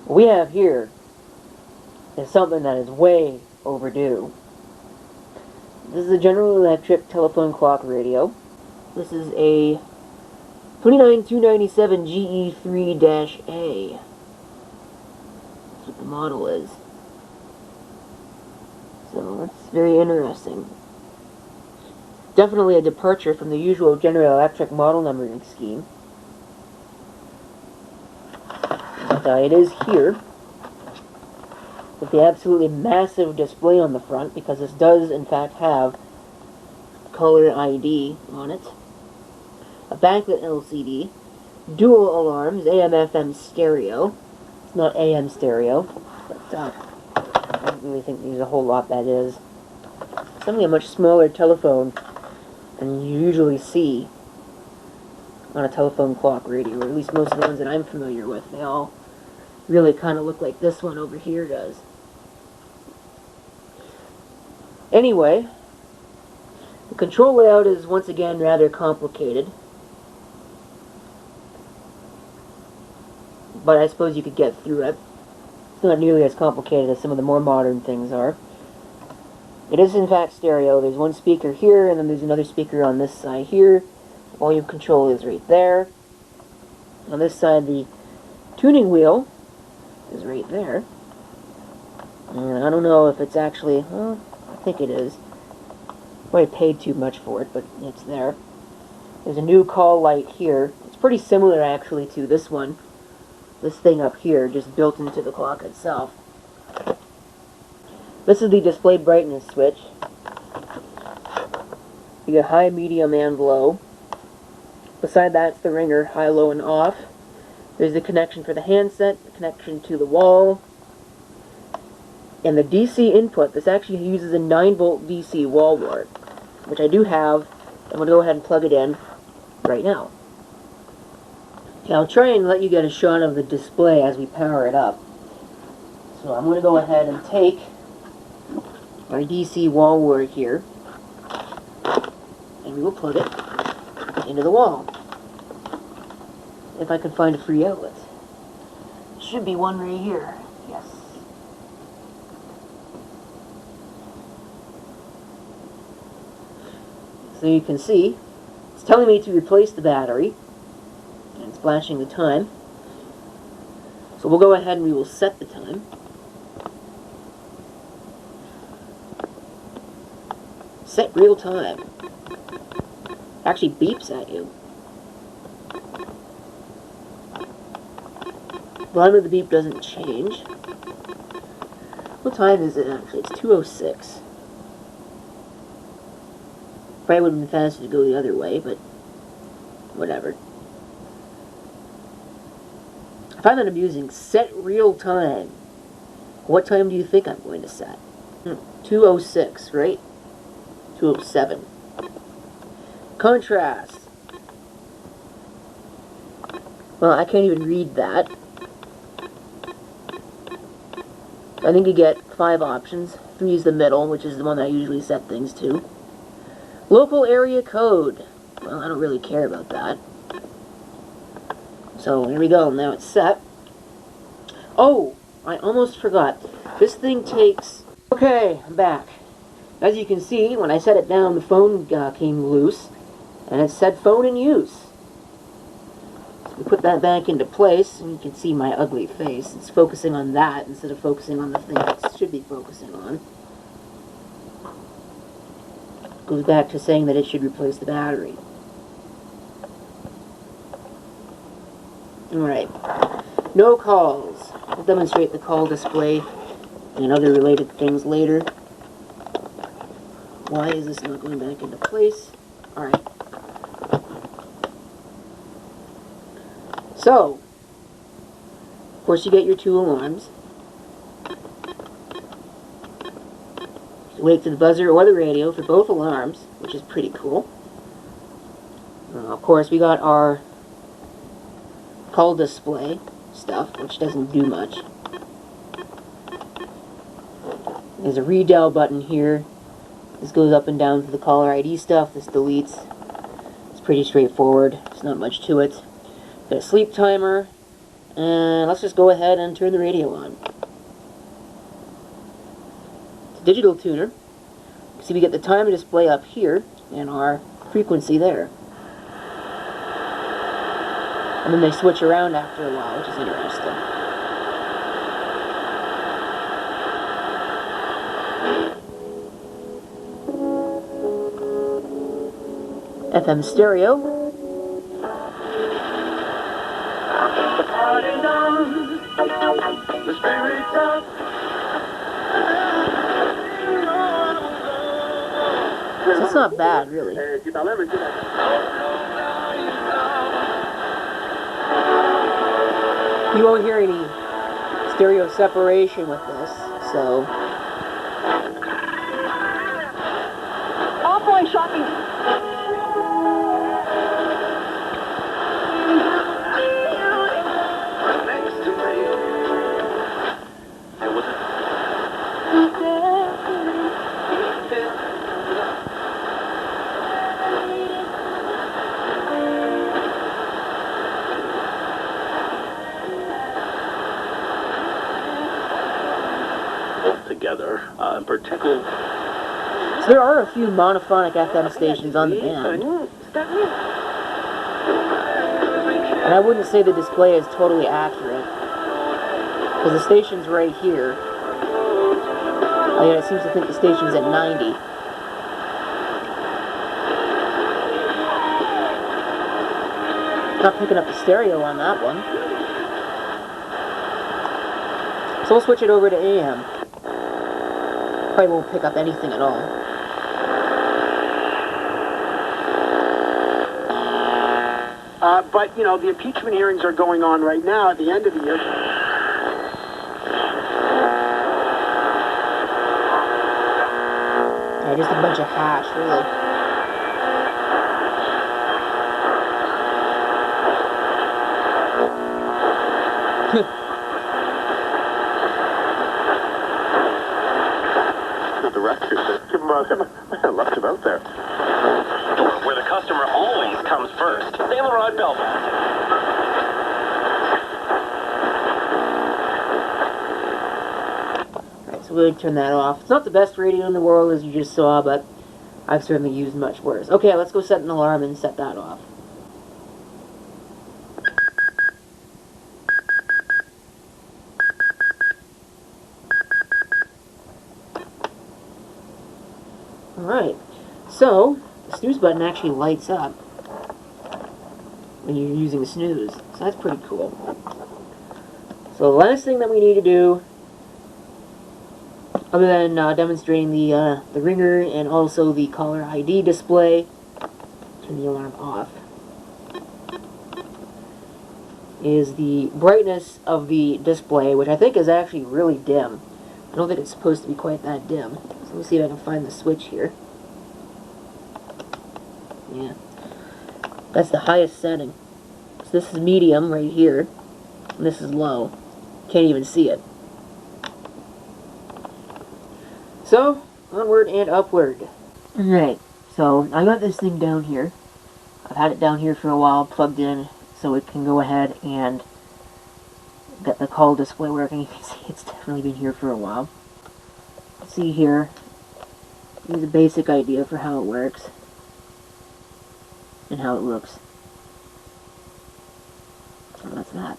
What we have here is something that is way overdue. This is a General Electric telephone clock radio. This is a 29297GE3-A. That's what the model is. So that's very interesting. Definitely a departure from the usual General Electric model numbering scheme. But it is here with the absolutely massive display on the front, because this does in fact have color ID on it. A backlit LCD, dual alarms, AM/FM stereo. It's not AM stereo, but I don't really think there's a whole lot that is. Something a much smaller telephone than you usually see on a telephone clock radio, or at least most of the ones that I'm familiar with. They all really kind of look like this one over here does. Anyway, the control layout is once again rather complicated, but I suppose you could get through it. It's not nearly as complicated as some of the more modern things are. It is in fact stereo. There's one speaker here, and then there's another speaker on this side here. The volume control is right there. On this side, the tuning wheel is right there. And I don't know if it's actually, well, I think it is. I paid too much for it, but it's there. There's a new call light here. It's pretty similar actually to this one. This thing up here, just built into the clock itself. This is the display brightness switch. You get high, medium, and low. Beside that's the ringer, high, low, and off. There's the connection for the handset, the connection to the wall, and the DC input. This actually uses a 9-volt DC wall wart, which I do have. I'm going to go ahead and plug it in right now. Okay, I'll try and let you get a shot of the display as we power it up. So I'm going to go ahead and take our DC wall wart here, and we will plug it into the wall. If I can find a free outlet. Should be one right here. Yes. So you can see, it's telling me to replace the battery, and it's flashing the time. So we'll go ahead and we will set the time. Set real time. Actually beeps at you. The volume of the beep doesn't change. What time is it actually? It's 2:06. Probably would have been faster to go the other way, but whatever. I find that amusing. Set real time. What time do you think I'm going to set? 2:06, right? 2:07. Contrast. Well, I can't even read that. I think you get 5 options. 3 is the middle, which is the one that I usually set things to. Local area code. Well, I don't really care about that. So, here we go. Now it's set. Oh, I almost forgot. This thing takes... Okay, I'm back. As you can see, when I set it down, the phone came loose, and it said phone in use. We put that back into place, and you can see my ugly face. It's focusing on that instead of focusing on the thing it should be focusing on. Goes back to saying that it should replace the battery. Alright. No calls. I'll demonstrate the call display and other related things later. Why is this not going back into place? Alright. So, of course you get your 2 alarms. Wait for the buzzer or the radio for both alarms, which is pretty cool. Of course we got our call display stuff, which doesn't do much. There's a redial button here. This goes up and down for the caller ID stuff. This deletes. It's pretty straightforward. There's not much to it. Got a sleep timer, And let's just go ahead and turn the radio on. It's a digital tuner. See, we get the time display up here and our frequency there. And then they switch around after a while, which is interesting. FM stereo. The party's on, the spirit's up. So it's not bad, really. You won't hear any stereo separation with this, so... Off-line shopping. Next to me. It was together, in particular. So there are a few monophonic FM stations on the band. And I wouldn't say the display is totally accurate, because the station's right here. Oh yeah, it seems to think the station's at 90. Not picking up the stereo on that one. So we'll switch it over to AM. Probably won't pick up anything at all. But, you know, the impeachment hearings are going on right now at the end of the year. Yeah, just a bunch of hash, really. The record, I left him out there. Where the customer always comes first. Saint Laurent Belfast. Alright, so we'll turn that off. It's not the best radio in the world, as you just saw, but I've certainly used much worse. Okay, let's go set an alarm and set that off. Alright, so the snooze button actually lights up when you're using the snooze, so that's pretty cool. So the last thing that we need to do, other than demonstrating the ringer and also the caller ID display, turn the alarm off, is the brightness of the display, which I think is actually really dim. I don't think it's supposed to be quite that dim. So let's see if I can find the switch here. Yeah. That's the highest setting. So this is medium right here. And this is low. Can't even see it. So, onward and upward. Alright, so I got this thing down here. I've had it down here for a while, plugged in, so it can go ahead and get the call display working. You can see it's definitely been here for a while. See here, here's a basic idea for how it works and how it looks. So that's that.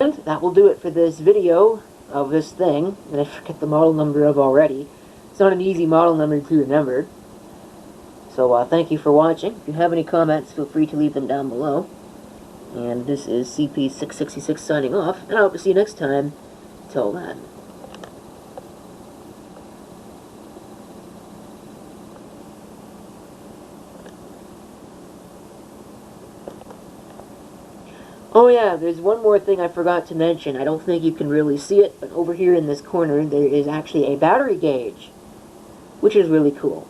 And that will do it for this video of this thing that I forget the model number of already. It's not an easy model number to remember. So thank you for watching. If you have any comments, feel free to leave them down below. And this is CP666 signing off, and I hope to see you next time. Till then. Oh yeah, there's one more thing I forgot to mention. I don't think you can really see it, but over here in this corner there is actually a battery gauge, which is really cool.